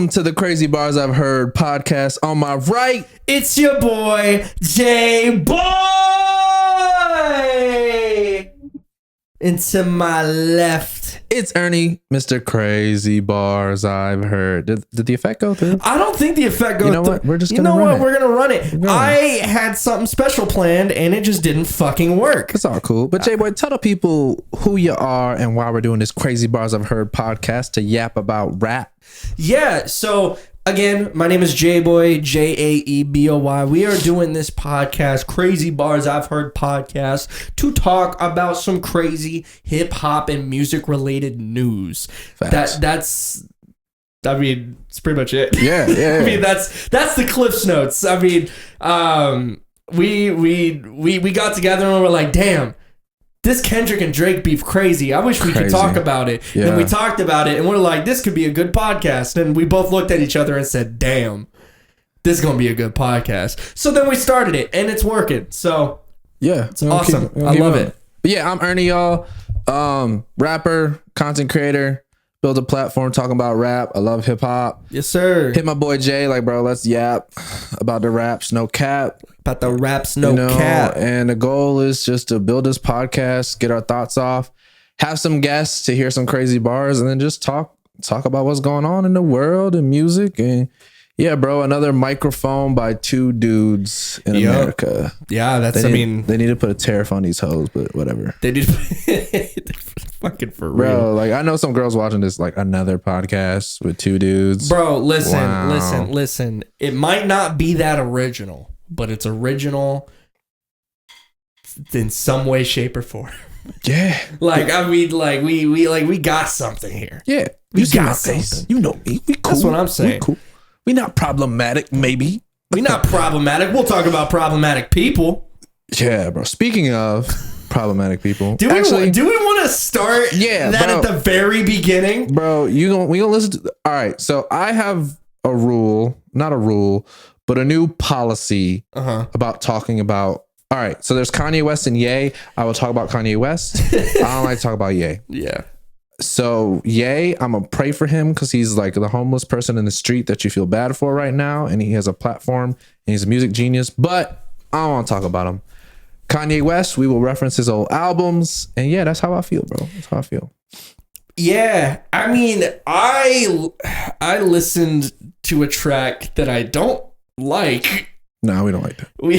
Welcome to the Crazy Bars I've Heard podcast. On my right, it's your boy, J-Boy! And to my left, it's Ernie, Mr. Crazy Bars I've Heard. Did the effect go through? I don't think the effect goes through. You know what? We're just going to run it. We're going to run it. I had something special planned, and it just didn't fucking work. It's all cool. But J-Boy, tell the people who you are and why we're doing this Crazy Bars I've Heard podcast to yap about rap. Yeah, so again, my name is J-Boy, Jaeboy. We are doing this podcast, Crazy Bars I've Heard podcast, to talk about some crazy hip hop and music related news. That's it's pretty much it. Yeah. I mean, that's the Cliff's Notes. I mean, we got together and we're like, damn, this Kendrick and Drake beef crazy. I wish we could talk about it. Yeah. And we talked about it and we're like, this could be a good podcast. And we both looked at each other and said, damn, this is going to be a good podcast. So then we started it and it's working. So yeah, it's awesome. I love it. But yeah, I'm Ernie, y'all. Rapper, content creator, build a platform talking about rap. I love hip hop. Yes, sir. Hit my boy Jay, like, bro, let's yap about the raps, no cap. About the raps, no cap. And the goal is just to build this podcast, get our thoughts off, have some guests to hear some crazy bars, and then just talk about what's going on in the world and music. And yeah, bro, another microphone by two dudes in America. Yeah, they need to put a tariff on these hoes, but whatever. They did fucking for real. Bro, like, I know some girls watching this, like, another podcast with two dudes. Bro, listen. It might not be that original, but it's original in some way, shape, or form. Yeah. Like, I mean, like, we got something here. Yeah. We got something. You know me. We cool. That's what I'm saying. We cool. We not problematic, maybe. We not problematic. We'll talk about problematic people. Yeah, bro. Speaking of problematic people, do we want to start that at the very beginning? Bro, we gonna listen to. All right, so I have a rule, not a rule, but a new policy about talking about. All right, so there's Kanye West and Ye. I will talk about Kanye West. I don't like to talk about Ye. Yeah. So Ye, I'm gonna pray for him because he's like the homeless person in the street that you feel bad for right now, and he has a platform and he's a music genius. But I don't want to talk about him. Kanye West, we will reference his old albums, and yeah, that's how I feel, bro. That's how I feel. Yeah, I mean, I listened to a track that I don't like. No, we don't like that. We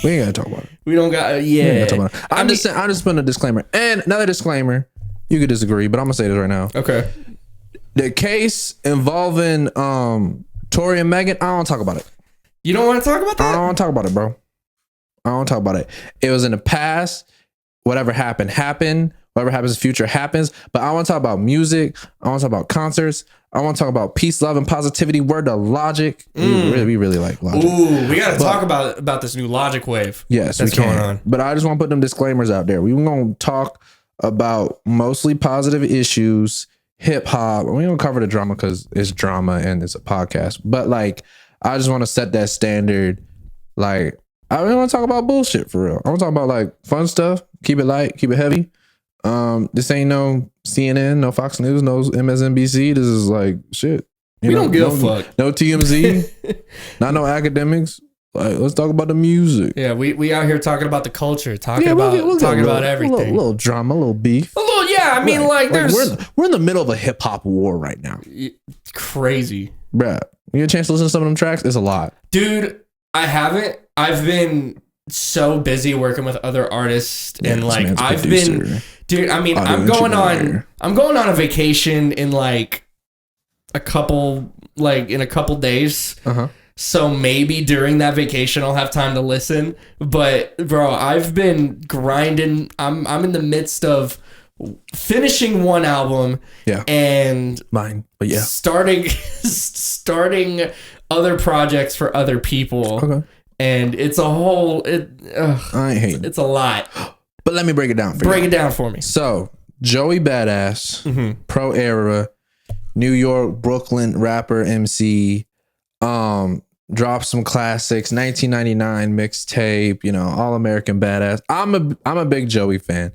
ain't gotta talk about it. We don't got. Yeah, I'm just putting a disclaimer, and another disclaimer. You could disagree, but I'm gonna say this right now. Okay. The case involving Tory and Megan, I don't talk about it. You don't want to talk about that? I don't want to talk about it, bro. I don't talk about it. It was in the past. Whatever happened. Whatever happens in the future happens. But I want to talk about music. I want to talk about concerts. I want to talk about peace, love, and positivity. Word to Logic. We really like Logic. Ooh, we got to talk about this new Logic wave. Yes, that's going on. But I just want to put them disclaimers out there. We're going to talk about mostly positive issues, hip hop. We don't cover the drama because it's drama and it's a podcast. But like, I just want to set that standard. Like, I don't want to talk about bullshit for real. I want to talk about like fun stuff. Keep it light, keep it heavy. This ain't no CNN, no Fox News, no MSNBC. This is like shit. We don't give a fuck. No TMZ, not no academics. Like, let's talk about the music. Yeah, we out here talking about the culture, talking about everything. A little drama, a little beef. I mean, like there's we're in the middle of a hip hop war right now. It's crazy, bruh. You get a chance to listen to some of them tracks? It's a lot, dude. I haven't. I've been so busy working with other artists, and like I've been, dude. I mean, I'm going on a vacation in like a couple days. So maybe during that vacation I'll have time to listen. But bro, I've been grinding. I'm in the midst of finishing one album. Yeah. And mine. But yeah. Starting other projects for other people. Okay. And it's a whole I ain't hating. It's a lot. But let me break it down for you. Break it down for me. So Joey Badass, Pro Era, New York, Brooklyn rapper MC, dropped some classics, 1999 mixtape, All American Badass. I'm a big Joey fan.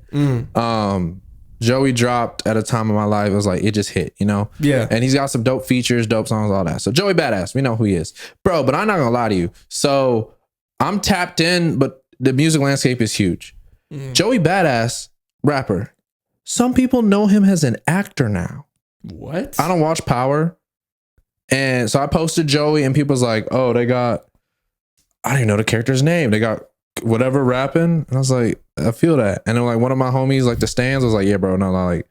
Joey dropped at a time in my life. It was like, it just hit, you know? Yeah. And he's got some dope features, dope songs, all that. So Joey Badass, we know who he is. Bro, but I'm not gonna lie to you. So I'm tapped in, but the music landscape is huge. Joey Badass, rapper. Some people know him as an actor now. What? I don't watch Power. And so I posted Joey and people's like, oh, they got, I don't even know the character's name. They got whatever rapping. And I was like, I feel that. And then like one of my homies, like the stands, was like, yeah, bro, no, like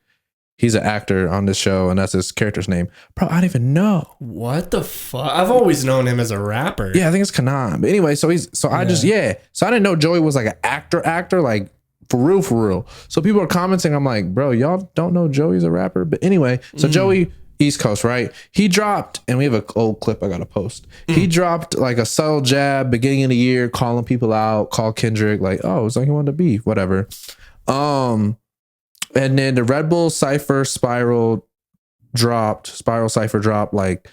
he's an actor on this show and that's his character's name. Bro, I didn't even know. What the fuck? I've always known him as a rapper. Yeah, I think it's Kanan. But anyway, so So I didn't know Joey was like an actor, like for real. So people are commenting. I'm like, bro, y'all don't know Joey's a rapper. But anyway, so Joey, East Coast, right? He dropped, and we have an old clip I got to post. He dropped like a subtle jab beginning of the year, calling people out, called Kendrick, like, oh, it's like he wanted to beef, whatever. And then the Red Bull Cypher Spiral Cypher dropped like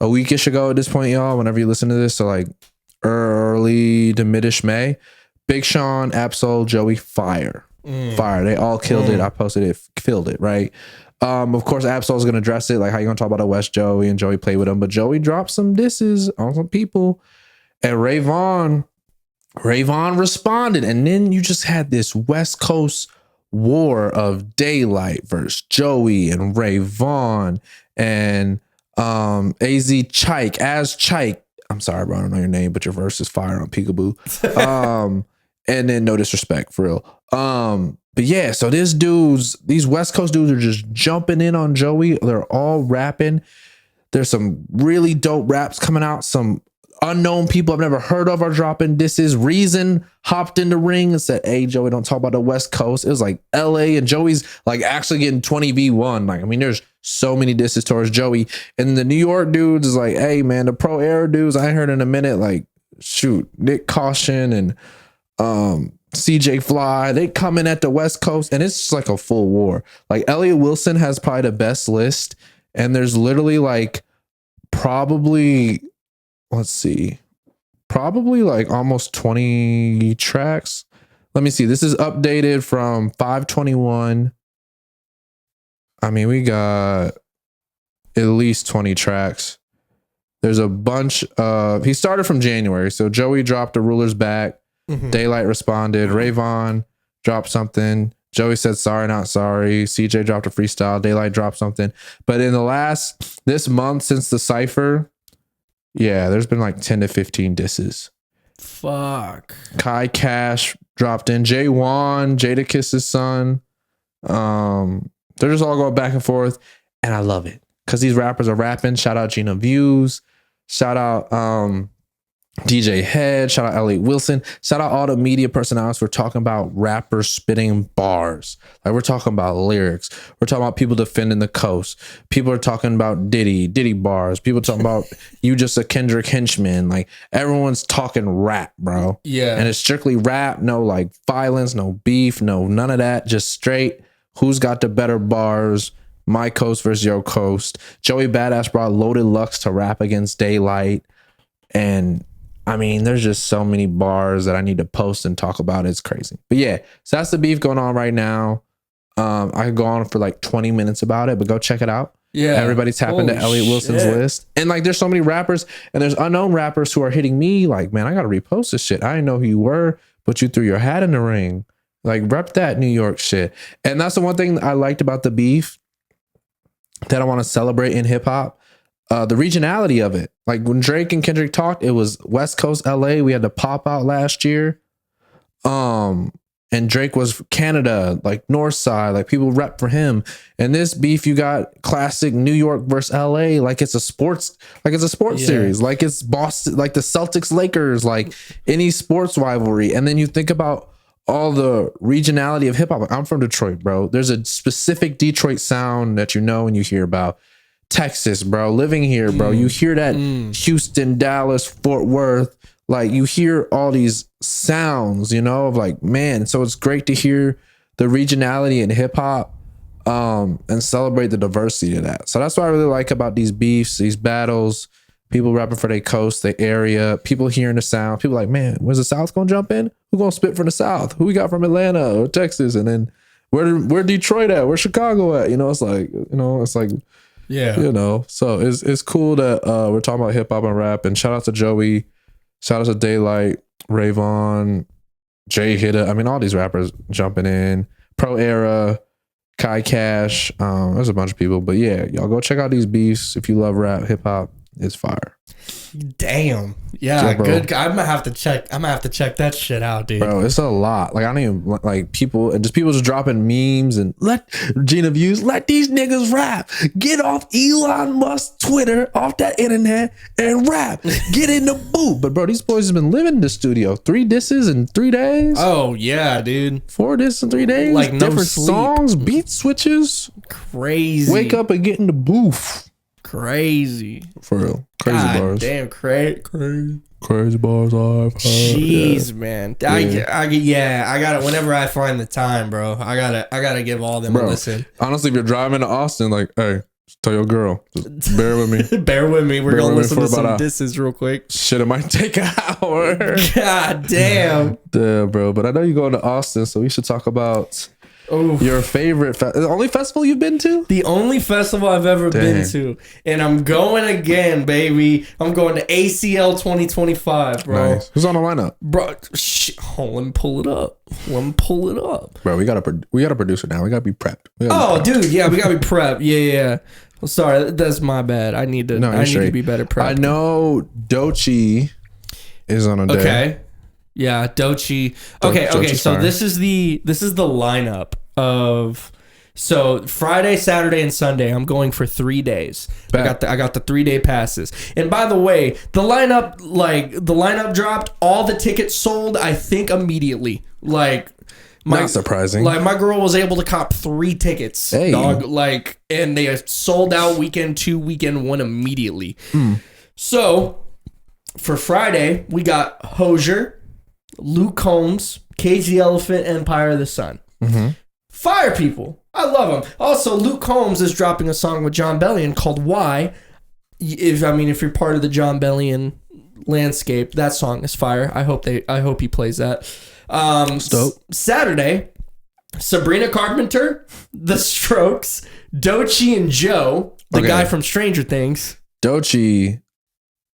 a weekish ago at this point, y'all, whenever you listen to this. So like early to midish May. Big Sean, Absol, Joey, fire. They all killed it. I posted it, killed it, right? Of course, Absol's gonna address it, like how you gonna talk about a West Joey and Joey played with him, but Joey dropped some disses on some people, and Rayvon responded, and then you just had this West Coast war of Daylight versus Joey and Rayvon and Az Chike. I'm sorry, bro, I don't know your name, but your verse is fire on Peekaboo. And then no disrespect for real. But yeah, so these West Coast dudes are just jumping in on Joey. They're all rapping. There's some really dope raps coming out. Some unknown people I've never heard of are dropping. This is Reason hopped in the ring and said, hey, Joey, don't talk about the West Coast. It was like LA, and Joey's like actually getting 20v1. Like, I mean, there's so many disses towards Joey. And the New York dudes is like, hey, man, the Pro Era dudes, I ain't heard in a minute. Like, shoot, Nick Caution and CJ Fly, they come in at the West Coast, and it's just like a full war. Like Elliott Wilson has probably the best list, and there's literally like probably like almost 20 tracks. Let me see. This is updated from 5/21. I mean, we got at least 20 tracks. There's a bunch of, he started from January. So Joey dropped The Ruler's Back. Daylight responded. Rayvon dropped something. Joey said sorry, not sorry. CJ dropped a freestyle. Daylight dropped something. But in this month since the Cypher, yeah, there's been like 10 to 15 disses. Fuck. Kai Cash dropped in. J1, Jadakiss's son. They're just all going back and forth. And I love it because these rappers are rapping. Shout out Gina Views. Shout out DJ Head, shout out Elliott Wilson, shout out all the media personalities. We're talking about rappers spitting bars. Like, we're talking about lyrics. We're talking about people defending the coast. People are talking about Diddy bars. People talking about you just a Kendrick henchman. Like, everyone's talking rap, bro. Yeah. And it's strictly rap, no like violence, no beef, no none of that. Just straight, who's got the better bars? My coast versus your coast. Joey Badass brought Loaded Lux to rap against Daylight. And I mean, there's just so many bars that I need to post and talk about. It's crazy. But yeah, so that's the beef going on right now. I could go on for like 20 minutes about it, but go check it out. Yeah. Everybody's tapping to Elliott Wilson's list. And like, there's so many rappers, and there's unknown rappers who are hitting me like, man, I got to repost this shit. I didn't know who you were, but you threw your hat in the ring. Like, rep that New York shit. And that's the one thing I liked about the beef that I want to celebrate in hip hop. The regionality of it. Like, when Drake and Kendrick talked, it was West Coast LA. We had to pop out last year. And Drake was Canada, like North Side, like people rep for him. And this beef, you got classic New York versus LA, like it's a sports series, like it's Boston, like the Celtics Lakers, like any sports rivalry. And then you think about all the regionality of hip hop. I'm from Detroit, bro. There's a specific Detroit sound that you know and you hear about. Texas, bro, living here, bro. You hear that Houston, Dallas, Fort Worth, like you hear all these sounds, you know, of like, man. So it's great to hear the regionality in hip hop and celebrate the diversity of that. So that's what I really like about these beefs, these battles, people rapping for their coast, their area, people hearing the sound. People like, man, where's the South gonna jump in? Who gonna spit from the South? Who we got from Atlanta or Texas? And then where Detroit at? Where Chicago at? It's like, yeah. So it's cool that we're talking about hip hop and rap. And shout out to Joey, shout out to Daylight, Rayvon, Jay Hitta. I mean, all these rappers jumping in. Pro Era, Kai Cash. There's a bunch of people, but yeah, y'all go check out these beefs if you love rap, hip hop. It's fire. Damn. Yeah, good. I'm gonna have to check that shit out, dude. Bro, it's a lot. Like, I don't even like people just dropping memes and let these niggas rap. Get off Elon Musk's Twitter, off that internet, and rap. Get in the booth. But bro, these boys have been living in the studio. 3 disses in 3 days. Oh yeah, dude. 4 disses in 3 days. Like, no different sleep. songs, beat switches. Crazy. Wake up and get in the booth. Crazy. For real. Crazy bars. Damn, crazy bars are. Jeez, man. I got it. Whenever I find the time, bro, I gotta give all them a listen. Honestly, if you're driving to Austin, like, hey, just tell your girl, just bear with me. Bear with me. We're gonna listen to some disses real quick. Shit, it might take an hour. God damn. Damn, bro. But I know you're going to Austin, so we should talk about your favorite the only festival you've been to? The only festival I've ever been to. And I'm going again, baby. I'm going to ACL 2025, bro. Nice. Who's on the lineup? Bro, let me pull it up. Bro, we got a producer now. We got to be prepped. Dude, yeah, we got to be prepped. Yeah. Well, sorry, that's my bad. I need to be better prepped. I know Doechii is on a day. Okay. Yeah, Doechii. Okay. So this is the lineup of Friday, Saturday, and Sunday. I'm going for 3 days. I got the 3-day passes. And by the way, the lineup dropped. All the tickets sold, I think, immediately. Not surprising. Like, my girl was able to cop 3 tickets, dog. Like, and they sold out weekend 2, weekend 1 immediately. So for Friday, we got Hozier, Luke Combs, Cage the Elephant, Empire of the Sun. Fire people. I love them. Also, Luke Combs is dropping a song with John Bellion called Why. If you're part of the John Bellion landscape, that song is fire. I hope he plays that. Saturday, Sabrina Carpenter, The Strokes, Doechii and Joe, the guy from Stranger Things. Doechii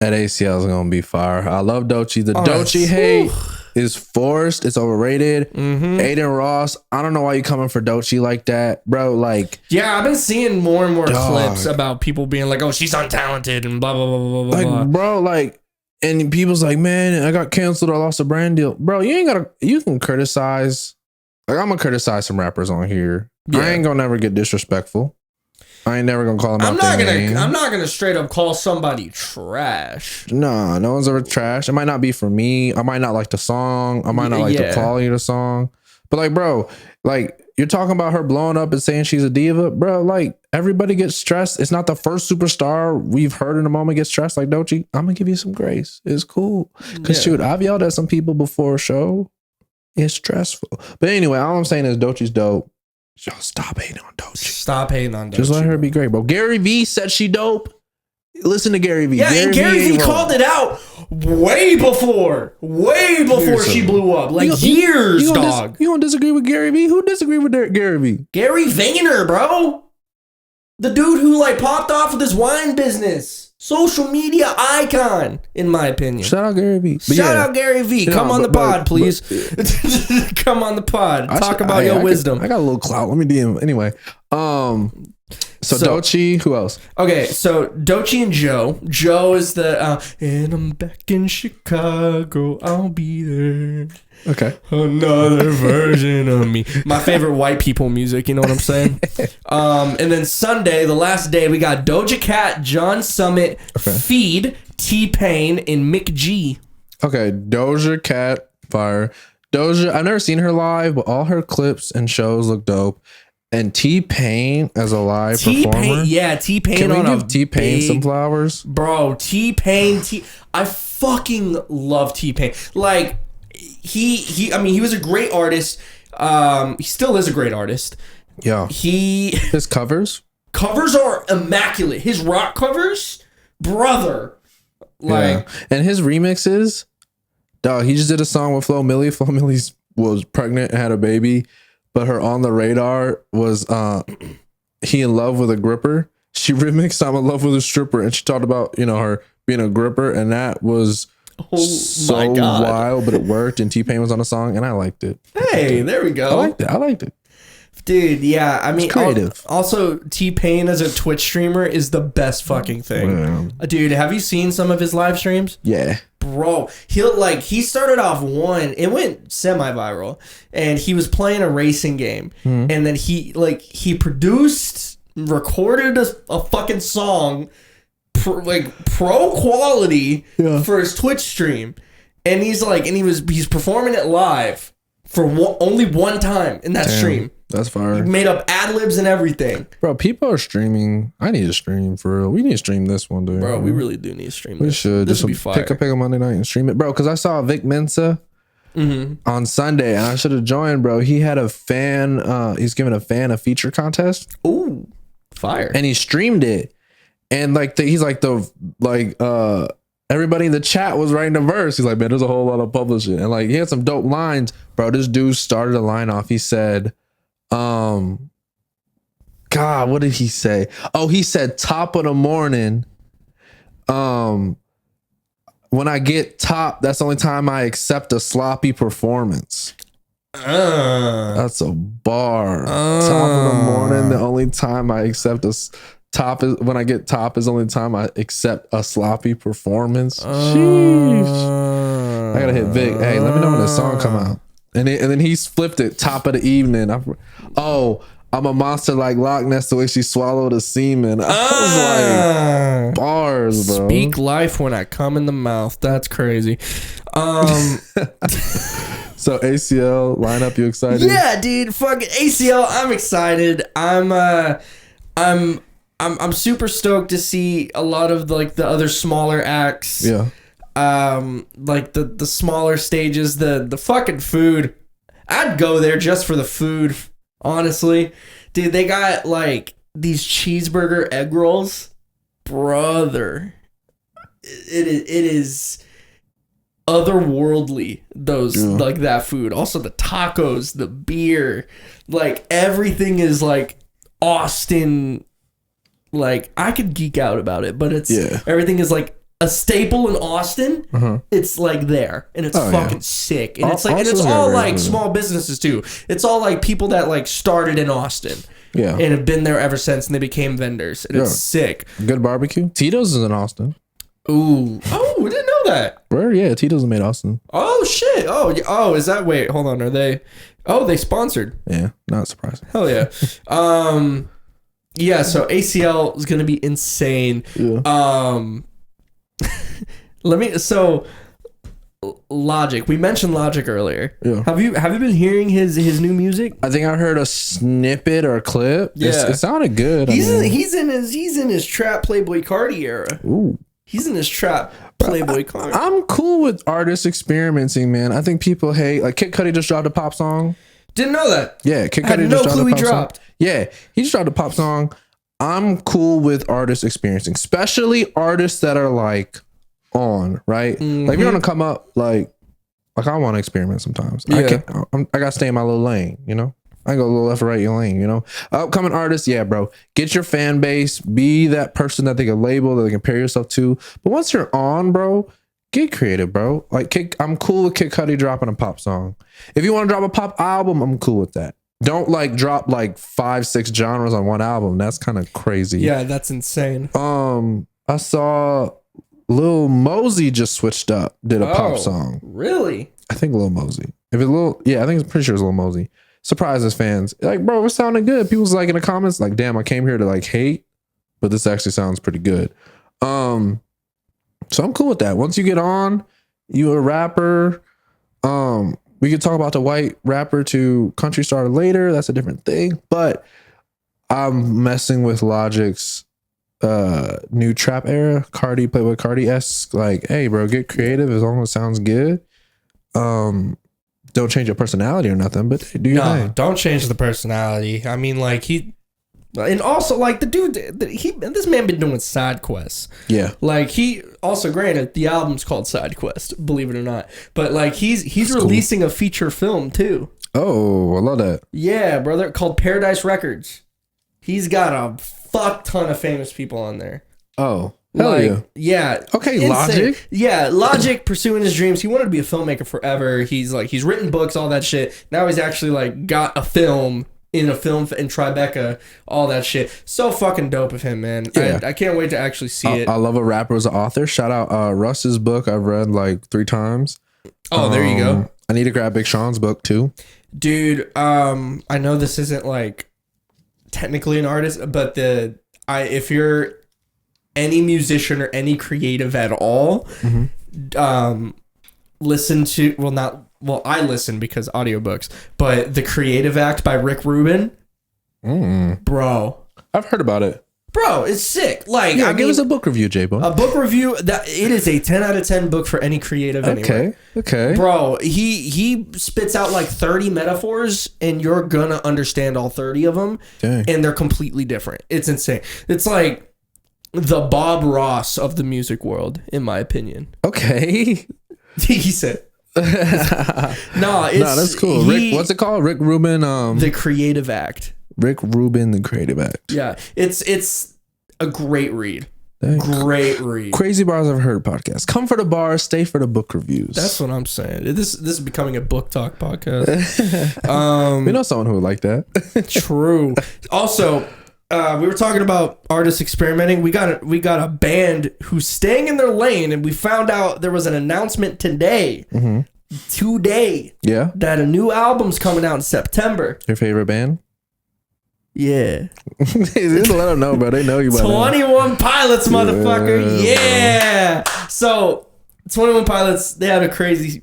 at ACL is gonna be fire. I love Doechii. The Doechii hate is forced. It's overrated. Aiden Ross, I don't know why you coming for Doechii like that, bro. Like, yeah, I've been seeing more and more clips about people being like, "Oh, she's untalented," and blah blah blah blah blah. Like, bro, like, and people's like, "Man, I got canceled. I lost a brand deal." Bro, you can criticize. Like, I'm gonna criticize some rappers on here. Yeah. I ain't gonna never get disrespectful. I ain't never gonna call them out their name. I'm not gonna straight up call somebody trash. Nah, no one's ever trash. It might not be for me. I might not like the song. I might not like the quality of the song. But like, bro, like, you're talking about her blowing up and saying she's a diva, bro. Like, everybody gets stressed. It's not the first superstar we've heard in a moment get stressed like Doechii. I'm gonna give you some grace. It's cool. Cause shoot, I've yelled at some people before a show. It's stressful. But anyway, all I'm saying is Doechii's dope. Y'all stop hating on Doechii. Stop hating on Doechii. Just let her be great, bro. Gary V said she dope. Listen to Gary V. Yeah, and Gary V called it out way before she blew up. Like, years, dog. You don't disagree with Gary V? Who disagreed with Gary V? Gary Vayner, bro. The dude who popped off with his wine business. Social media icon, in my opinion. Shout out Gary V. Shout out Gary V. Come on the pod, please. Come on the pod. Talk about your wisdom. I got a little clout. Let me DM. Anyway. So Doechii, who else? Okay, so Doechii and Joe. Joe is the and I'm back in Chicago. I'll be there. Okay. Another version of me. My favorite white people music, you know what I'm saying? And then Sunday, the last day, we got Doja Cat, John Summit, Feed, T-Pain, and Mick G. Okay, Doja Cat, fire. Doja, I've never seen her live, but all her clips and shows look dope. And T-Pain as a live performer. Yeah, T-Pain. Can we give T-Pain some flowers? Bro, T-Pain. I fucking love T-Pain. Like, he was a great artist. He still is a great artist. Yeah. His covers are immaculate. His rock covers, brother. Like, and his remixes, dog. He just did a song with Flo Milli. Flo Milli was pregnant and had a baby. but her On the Radar was He in Love with a Gripper. She remixed I'm in Love with a Stripper, and she talked about, you know, her being a gripper, and that was so wild, but it worked, and T-Pain was on the song, and I liked it. Hey, there we go. I liked it. Dude, yeah, I mean, creative. Also, T-Pain as a Twitch streamer is the best fucking thing. Dude, have you seen some of his live streams? Yeah. Bro, he started off it went semi-viral, and he was playing a racing game, and then he produced, recorded a fucking song, pro quality for his Twitch stream, and he's performing it live for only one time in that stream. That's fire. He made up ad-libs and everything. Bro, people are streaming. I need to stream for real. We need to stream this one, dude. Bro, we really do need to stream this. We should. This would be fire. Pick a Monday night and stream it. Bro, because I saw Vic Mensa on Sunday, and I should have joined, bro. He had a fan, he's giving a fan a feature contest. Ooh, fire. And he streamed it. And everybody in the chat was writing a verse. He's like, man, there's a whole lot of publishing. And he had some dope lines. Bro, this dude started a line off. He said, God, what did he say? Oh, he said top of the morning. When I get top, that's the only time I accept a sloppy performance. That's a bar. Top of the morning, the only time I accept top is when I get top is the only time I accept a sloppy performance. Sheesh. I gotta hit Vic. Hey, let me know when this song come out. And then he's flipped it. Top of the evening. I'm a monster like Loch Ness, the way she swallowed a semen. I was like, bars, bro. Speak life when I come in the mouth. That's crazy. So ACL lineup, you excited? Yeah, dude. Fucking ACL. I'm excited. I'm super stoked to see a lot of the other smaller acts. Yeah. The smaller stages, the fucking food. I'd go there just for the food, honestly. Dude, they got these cheeseburger egg rolls. Brother. It is otherworldly, those that food. Also the tacos, the beer, everything is Austin. I could geek out about it, but everything is a staple in Austin. It's there, and it's fucking sick, and it's and it's all small businesses too. It's all people that started in Austin, and have been there ever since, and they became vendors, and it's sick. Good barbecue. Tito's is in Austin. Ooh, we didn't know that. Where? Yeah, Tito's made Austin. Oh shit. Oh, is that? Wait, hold on. Are they? Oh, they sponsored. Yeah, not surprising. Hell yeah. Yeah, so ACL is gonna be insane. Yeah. Logic. We mentioned Logic earlier. Yeah. Have you been hearing his new music? I think I heard a snippet or a clip. Yeah. It sounded good. He's in his trap Playboy Cardi era. Ooh. He's in his trap Playboy Cardi. I'm cool with artists experimenting, man. I think people hate Kid Cudi just dropped a pop song. Didn't know that. Yeah, Kid Cudi had no just clue he dropped. Song. Yeah, he just dropped a pop song. I'm cool with artists experiencing, especially artists that are on, right? Mm-hmm. If you're gonna come up, I want to experiment sometimes. Yeah. I gotta stay in my little lane, you know. I go a little left or right your lane, you know. Upcoming artists, yeah, bro. Get your fan base. Be that person that they can label, that they can pair yourself to. But once you're on, bro, get creative, bro. I'm cool with Kid Cudi dropping a pop song. If you want to drop a pop album, I'm cool with that. Don't drop 5-6 genres on one album. That's kind of crazy. Yeah, that's insane. I saw Lil Mosey just switched up, did a pop song. Really? I think Lil Mosey. If it's I think it's pretty sure it's Lil Mosey. Surprised his fans. Bro, it sounded good. People's in the comments, damn, I came here to hate, but this actually sounds pretty good. So I'm cool with that. Once you get on, you a rapper. We could talk about the white rapper to country star later. That's a different thing. But I'm messing with Logic's new trap era. Cardi, Playboy Cardi-esque. Hey, bro, get creative as long as it sounds good. Don't change your personality or nothing, but do your thing. Don't change the personality. I mean, and also the dude, this man been doing side quests. Yeah. He also, granted, the album's called Side Quest, believe it or not, but he's releasing a feature film too. Oh, I love that. Yeah, brother, called Paradise Records. He's got a fuck ton of famous people on there. Oh, hell yeah. Okay, insane. Logic. Yeah, Logic pursuing his dreams. He wanted to be a filmmaker forever. He's written books, all that shit. Now he's actually like got a film in Tribeca, all that shit. So fucking dope of him, man. Yeah. I can't wait to actually see it. I love a rapper as an author. Shout out Russ's book. I've read like 3 times. Oh, there you go. I need to grab Big Sean's book too. Dude, I know this isn't like technically an artist, but if you're any musician or any creative at all, listen to I listen because audiobooks, but The Creative Act by Rick Rubin. Bro. I've heard about it. Bro, it's sick. Like, yeah, give us a book review, J-Bo. A book review that it is a 10 out of 10 book for any creative anyway. Okay. Bro, he spits out like 30 metaphors and you're gonna understand all 30 of them. Dang. And they're completely different. It's insane. It's like the Bob Ross of the music world, in my opinion. Okay. He said. That's cool. Rick, what's it called? Rick Rubin. The Creative Act. Rick Rubin, The Creative Act. Yeah, it's a great read. Great read. Crazy Bars I've heard podcast. Come for the bars, stay for the book reviews. That's what I'm saying. This is becoming a book talk podcast. We know someone who would like that. True. Also, we were talking about artists experimenting. We got a band who's staying in their lane, and we found out there was an announcement today. Today. Yeah. That a new album's coming out in September. Your favorite band? Yeah. Let them know, bro. They know you. 21 Pilots, motherfucker. Yeah. So 21 Pilots, they had a crazy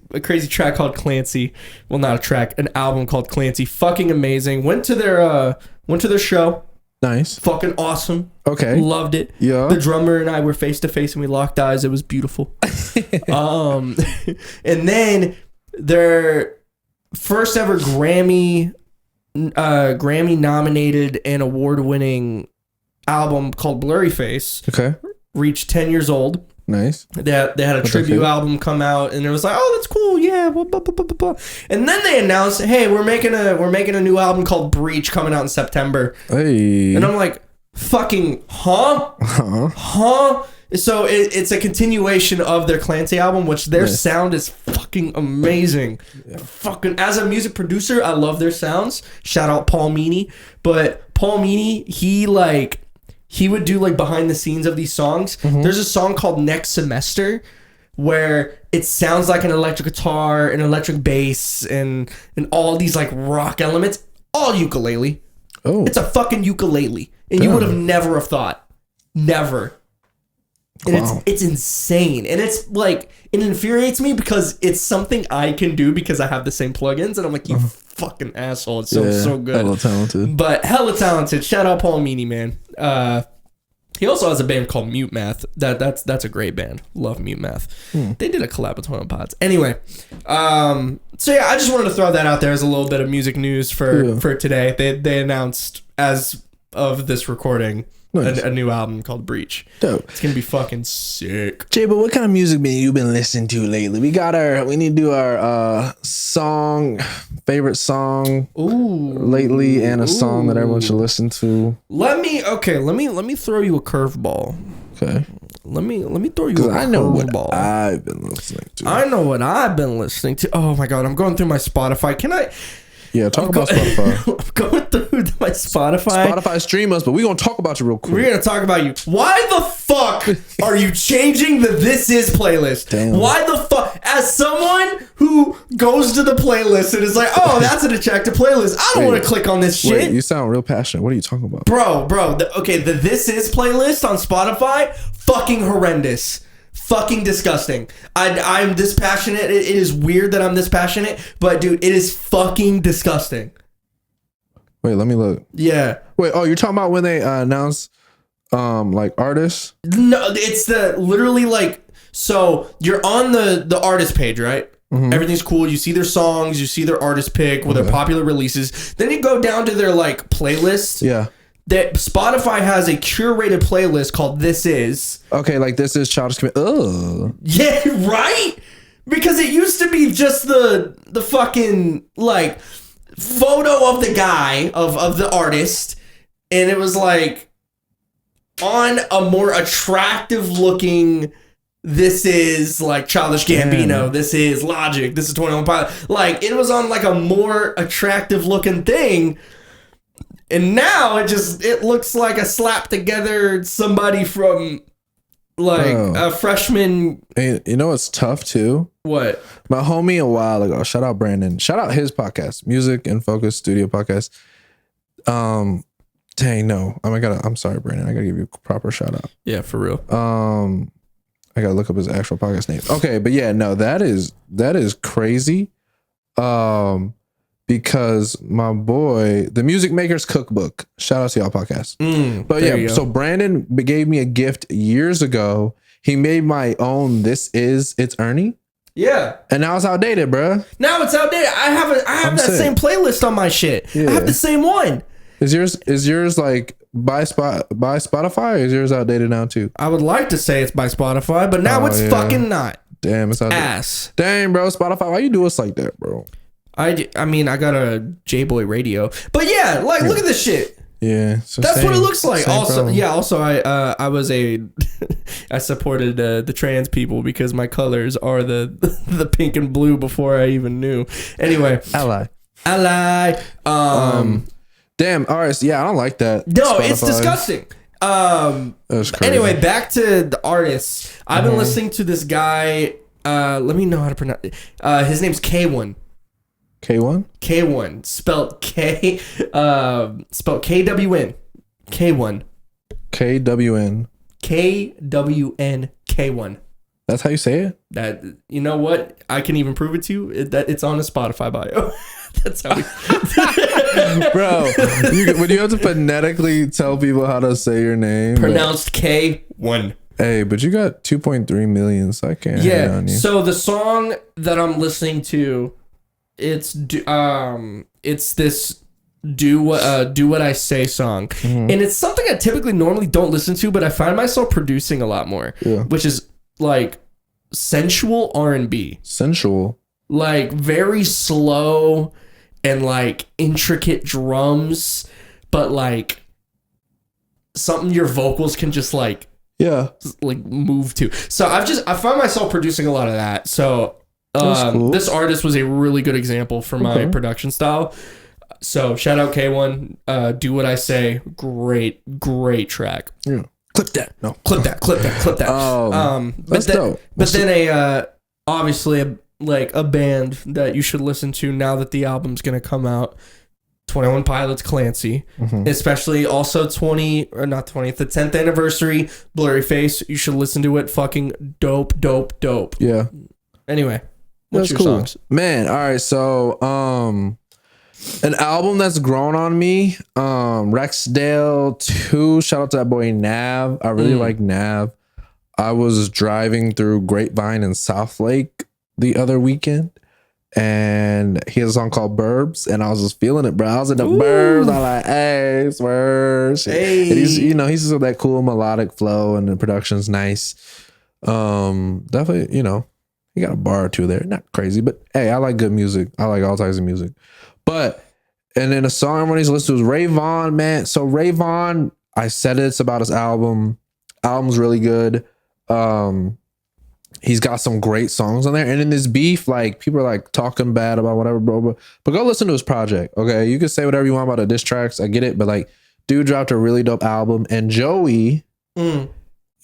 track called Clancy. Well, not a track, an album called Clancy. Fucking amazing. Went to their show. Nice. Fucking awesome. Okay. Loved it. Yeah. The drummer and I were face to face and we locked eyes. It was beautiful. And then their first ever Grammy nominated and award winning album called Blurry Face. Okay. Reached 10 years old. Nice. They had a tribute album come out, and it was like, oh, that's cool, yeah. Blah, blah, blah, blah, blah. And then they announced, hey, we're making a new album called Breach coming out in September. Hey. And I'm like, fucking, huh? So it's a continuation of their Clancy album, which their sound is fucking amazing. Yeah. Fucking, as a music producer, I love their sounds. Shout out Paul Meany. But Paul Meany, he would do like behind the scenes of these songs. There's a song called Next Semester where it sounds like an electric guitar, an electric bass, and all these like rock elements, all ukulele. Oh. It's a fucking ukulele. And you would have never have thought. Never. And it's insane. And it's like, it infuriates me because it's something I can do because I have the same plugins. And I'm like, you fucking asshole. It's so good. Hella talented. But hella talented. Shout out Paul Meany, man. He also has a band called Mute Math. That's a great band. Love Mute Math. They did a collab with 21 Pods. Anyway, so yeah, I just wanted to throw that out there as a little bit of music news for today. They announced, as of this recording, a new album called Breach. Dope. It's gonna be fucking sick. Jay, but what kind of music you been listening to lately? We need to do our favorite song lately, and a song that everyone should listen to. Let me throw you a curveball. Okay. Let me throw you a curveball. I know what I've been listening to. I know what I've been listening to. Oh my god, I'm going through my Spotify. Can I? Yeah, talk about Spotify. I'm going through my Spotify. Spotify stream us, but we're going to talk about you real quick. We're going to talk about you. Why the fuck are you changing the This Is playlist? Damn. Why the fuck? As someone who goes to the playlist and is like, oh, that's an attractive playlist. I don't want to click on this shit. Wait, you sound real passionate. What are you talking about? Bro. The This Is playlist on Spotify, fucking horrendous. Fucking disgusting. I'm this passionate. It is weird that I'm this passionate, but dude, it is fucking disgusting. Wait, let me look. Yeah. Wait, you're talking about when they announce like artists? No, it's literally like, so you're on the artist page, right? Everything's cool. You see their songs, you see their artist pick with their popular releases. Then you go down to their like playlist. Yeah. That Spotify has a curated playlist called This Is. Okay, like This Is Childish Gambino. Yeah, right? Because it used to be just the fucking like photo of the guy, of the artist, and it was like on a more attractive looking. This is like Childish Gambino. This is Logic. This is 21 Pilot. Like it was on like a more attractive looking thing, and now it looks like a slap together somebody from like a freshman. Hey, you know what's tough too? What? My homie a while ago. Shout out Brandon. Shout out his podcast, Music and Focus Studio Podcast. Dang no. I'm sorry, Brandon. I gotta give you a proper shout out. Yeah, for real. I gotta look up his actual podcast name. Okay, but yeah, no, that is crazy. Because my boy, the Music Maker's Cookbook. Shout out to y'all podcast. But yeah, so Brandon gave me a gift years ago. He made my own It's Ernie. Yeah. And now it's outdated, bro. Now it's outdated. I have that same playlist on my shit. Yeah. I have the same one. Is yours like by Spotify, or is yours outdated now too? I would like to say it's by Spotify, but now it's fucking not. Damn, it's outdated. Ass. Dang, bro, Spotify, why you do us like that, bro? I mean, I got a J-Boy radio, but yeah, like look at this shit. Yeah, so that's what it looks like. Also, I was I supported the trans people because my colors are the pink and blue before I even knew. Anyway, ally. Damn. All right. So yeah, I don't like that. No, Spotify. It's disgusting. That's crazy. Anyway, back to the artists. I've been listening to this guy. Let me know how to pronounce it. His name's K1. K1? K1. Spelled KWN. K1. KWN. KWN K1. That's how you say it? That, you know what? I can even prove it to you. That it's on a Spotify bio. That's how we... Bro, would you have to phonetically tell people how to say your name? Pronounced K1. Hey, but you got 2.3 million, so I can't hate on you. So the song that I'm listening to, it's this Do What I Say song. And it's something I typically normally don't listen to, but I find myself producing a lot more. Yeah. Which is like sensual R&B. Sensual? Like very slow and like intricate drums, but like something your vocals can just like move to. So I find myself producing a lot of that. So cool. This artist was a really good example for my production style. So shout out K1. Do What I Say. Great track. Yeah. Clip that. No. Clip that. That's dope. But then obviously a band that you should listen to now that the album's gonna come out. 21 Pilots, Clancy, especially also the 10th anniversary, Blurry Face. You should listen to it. Fucking dope. Yeah. Anyway, what's your songs? Man, all right. So, an album that's grown on me, Rexdale 2. Shout out to that boy Nav. I really like Nav. I was driving through Grapevine in South Lake the other weekend, and he has a song called Burbs, and I was just feeling it, bro. I was in the burbs. I'm like, hey, swerve. Hey. And he's just that cool melodic flow, and the production's nice. Definitely, he got a bar or two there. Not crazy, but hey, I like good music. I like all types of music. And then a song everyone needs to listen to is Ray Vaughn, man. So Ray Vaughn, I said it's about his album. Album's really good. He's got some great songs on there. And in this beef, like people are like talking bad about whatever, bro. But go listen to his project. Okay. You can say whatever you want about the diss tracks. I get it. But like, dude dropped a really dope album. And Joey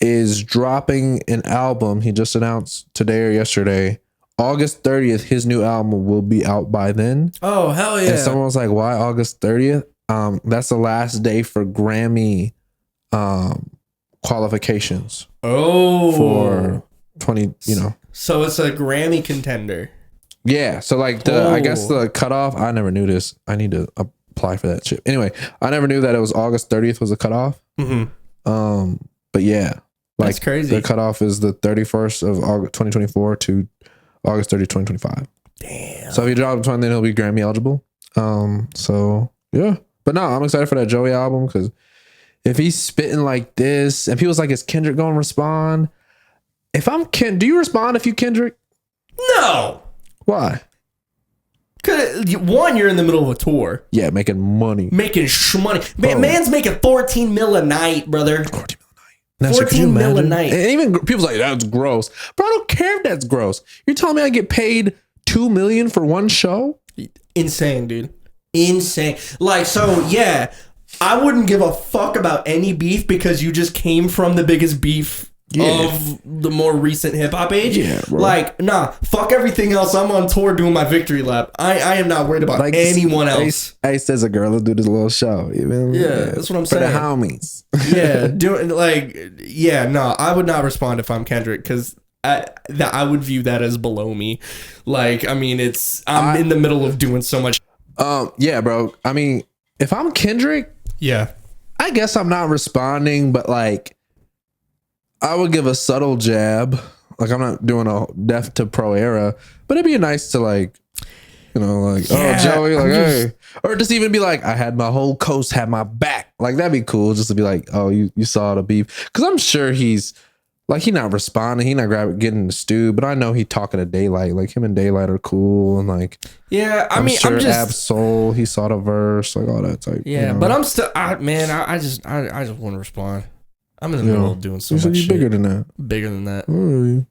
is dropping an album. He just announced today or yesterday. August 30th, his new album will be out by then. Oh, hell yeah. And someone was like, why August 30th? That's the last day for Grammy qualifications. Oh. For 20, So it's a Grammy contender. Yeah. So like I guess the cutoff, I never knew this. I need to apply for that shit. Anyway, I never knew that it was August 30th was the cutoff. But yeah. Like, that's crazy. The cutoff is the 31st of August 2024 to August 30th, 2025. Damn. So if he drops one, then he'll be Grammy eligible. So yeah. But no, I'm excited for that Joey album, because if he's spitting like this, and people's like, is Kendrick gonna respond? If I'm do you respond if you Kendrick? No. Why? One, you're in the middle of a tour. Yeah, making money. Making money. Man's making 14 mil a night, brother. 14 mil a night. 14 mil a night. And even people's like, that's gross. Bro, I don't care if that's gross. You're telling me I get paid $2 million for one show? Insane, dude. Insane. Like, so, yeah, I wouldn't give a fuck about any beef because you just came from the biggest beef of the more recent hip hop age. Yeah, bro. Like, nah, fuck everything else. I'm on tour doing my victory lap. I am not worried about like anyone else. Ace says a girl, let's do this little show. You know? Yeah, that's what I'm saying. For the homies. Yeah, doing like, yeah, no, I would not respond if I'm Kendrick because I would view that as below me. Like, I mean, I'm in the middle of doing so much. Yeah, bro. I mean, if I'm Kendrick, yeah, I guess I'm not responding, but like, I would give a subtle jab. Like, I'm not doing a death to pro era, but it'd be nice to like, you know, like, yeah, oh, Joey, like, hey. Or just even be like, I had my whole coast had my back. Like, that'd be cool just to be like, oh, you saw the beef. Because I'm sure he's not responding. He not getting in the stew, but I know he talking to Daylight. Like, him and Daylight are cool. And like, yeah, I'm sure Ab-Soul, he saw the verse, like all that type. Yeah, you know? But I'm still, I just want to respond. I'm in the middle of doing so much shit. Bigger than that. Bigger than that. Oh,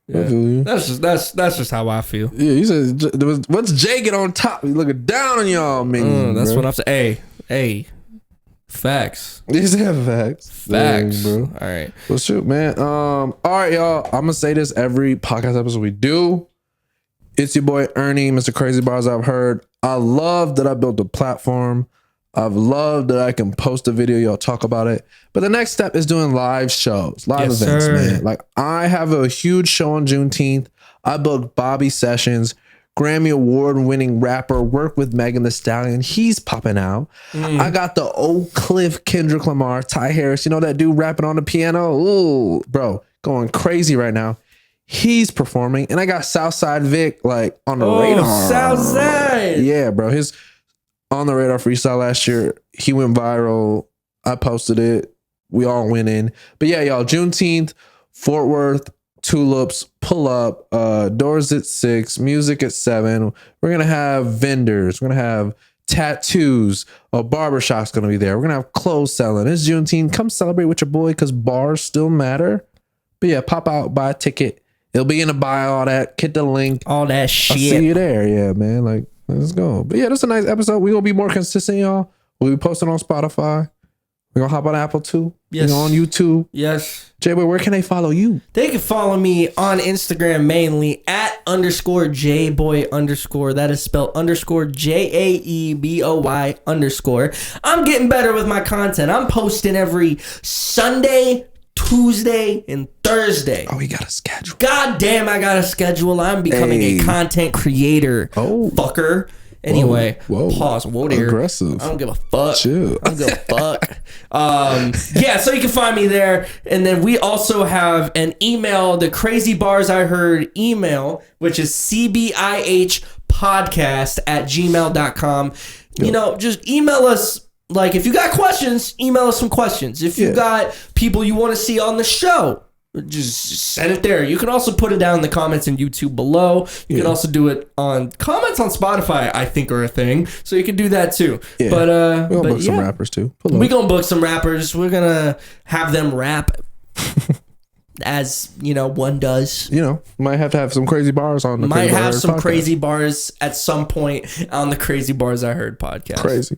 yeah. That's just how I feel. Yeah, you said, what's Jay get on top? He looking down on y'all, man. That's what I'm saying. Hey, facts. These have facts. Facts, bro. All right. Well, shoot, man. All right, y'all. I'm gonna say this every podcast episode we do. It's your boy Ernie, Mr. Crazy Bars I've Heard. I love that I built a platform. I've loved that I can post a video, y'all talk about it. But the next step is doing live shows, live events, man. Like, I have a huge show on Juneteenth. I booked Bobby Sessions, Grammy Award-winning rapper, work with Megan Thee Stallion. He's popping out. I got the Oak Cliff Kendrick Lamar, Ty Harris. You know that dude rapping on the piano? Ooh, bro, going crazy right now. He's performing. And I got Southside Vic, like, on the radar. Southside! Yeah, bro. His On the Radar freestyle last year, he went viral. I posted it. We all went in. But yeah, y'all, Juneteenth, Fort Worth, Tulips, pull up, doors at 6, music at 7. We're going to have vendors. We're going to have tattoos. A barbershop's going to be there. We're going to have clothes selling. It's Juneteenth. Come celebrate with your boy because bars still matter. But yeah, pop out, buy a ticket. It'll be in the bio, all that. Get the link. All that shit. I'll see you there. Yeah, man. Like, let's go. But yeah, this is a nice episode. We're going to be more consistent, y'all. We'll be posting on Spotify. We're going to hop on Apple too. Yes. We're on YouTube. Yes. J-Boy, where can they follow you? They can follow me on Instagram mainly at _Jboy_. That is spelled _JAEBOY_. I'm getting better with my content. I'm posting every Sunday, Tuesday, and Thursday. Oh, we got a schedule. God damn, I got a schedule. I'm becoming a content creator. Oh. Fucker. Anyway, pause. Whoa there. Aggressive. I don't give a fuck. Chill. I don't give a fuck. Yeah, so you can find me there. And then we also have an email, the Crazy Bars I Heard email, which is cbihpodcast@gmail.com. You know, just email us. Like, if you got questions, email us some questions. If you got people you want to see on the show, just send it there. You can also put it down in the comments in YouTube below. You can also do it on comments on Spotify, I think, are a thing. So you can do that too. Yeah. But we're gonna book some rappers too. We're gonna book some rappers. We're gonna have them rap as, you know, one does. You know, might have to have some crazy bars on the Might have some crazy bars at some point on the Crazy Bars I Heard podcast. Crazy.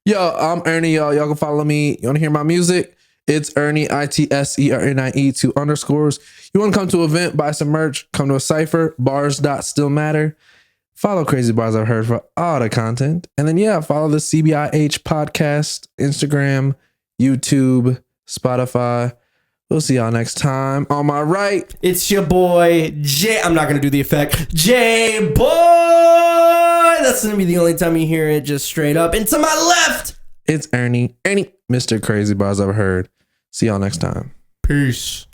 Yo, I'm Ernie, y'all. Y'all can follow me. You wanna hear my music? It's Ernie, ITSERNIE, 2 underscores. You want to come to an event, buy some merch, come to a cipher, bars.stillmatter. Follow Crazy Bars I've Heard for all the content. And then, yeah, follow the CBIH podcast, Instagram, YouTube, Spotify. We'll see y'all next time. On my right, it's your boy, Jay. I'm not going to do the effect. Jay Boy. That's going to be the only time you hear it, just straight up. And to my left, it's Ernie, Mr. Crazy Bars I've Heard. See y'all next time. Peace.